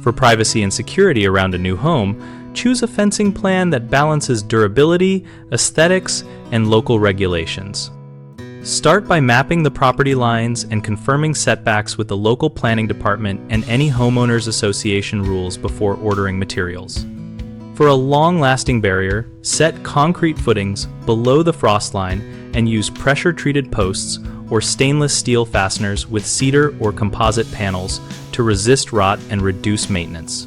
For privacy and security around a new home, choose a fencing plan that balances durability, aesthetics, and local regulations. Start by mapping the property lines and confirming setbacks with the local planning department and any homeowners association rules before ordering materials. For a long-lasting barrier, set concrete footings below the frost line and use pressure-treated posts or stainless steel fasteners with cedar or composite panels to resist rot and reduce maintenance.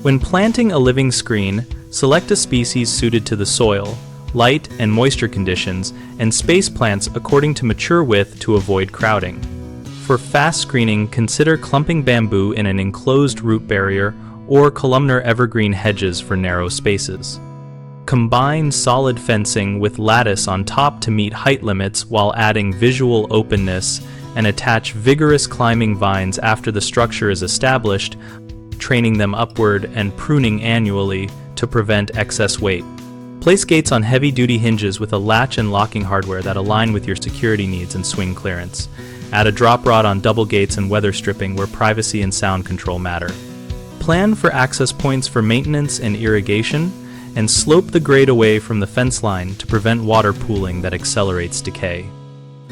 When planting a living screen, select a species suited to the soil, light and moisture conditions, and space plants according to mature width to avoid crowding. For fast screening, consider clumping bamboo in an enclosed root barrier or columnar evergreen hedges for narrow spaces. Combine solid fencing with lattice on top to meet height limits while adding visual openness, and attach vigorous climbing vines after the structure is established, training them upward and pruning annually to prevent excess weight. Place gates on heavy-duty hinges with a latch and locking hardware that align with your security needs and swing clearance. Add a drop rod on double gates and weather stripping where privacy and sound control matter. Plan for access points for maintenance and irrigation, and slope the grade away from the fence line to prevent water pooling that accelerates decay.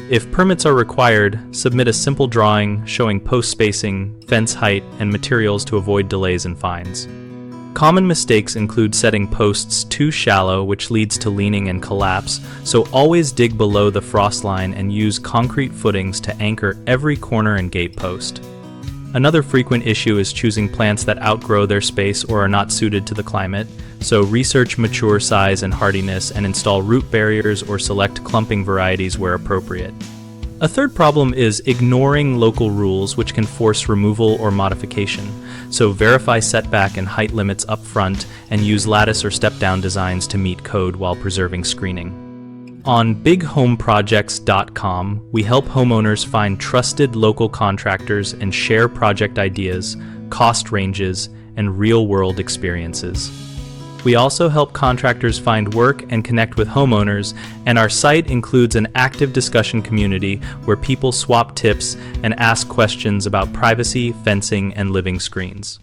If permits are required, submit a simple drawing showing post spacing, fence height, and materials to avoid delays and fines. Common mistakes include setting posts too shallow, which leads to leaning and collapse, so always dig below the frost line and use concrete footings to anchor every corner and gate post. Another frequent issue is choosing plants that outgrow their space or are not suited to the climate, so research mature size and hardiness and install root barriers or select clumping varieties where appropriate. A third problem is ignoring local rules which can force removal or modification, so verify setback and height limits up front and use lattice or step-down designs to meet code while preserving screening. On bighomeprojects.com, we help homeowners find trusted local contractors and share project ideas, cost ranges, and real-world experiences. We also help contractors find work and connect with homeowners, and our site includes an active discussion community where people swap tips and ask questions about privacy, fencing, and living screens.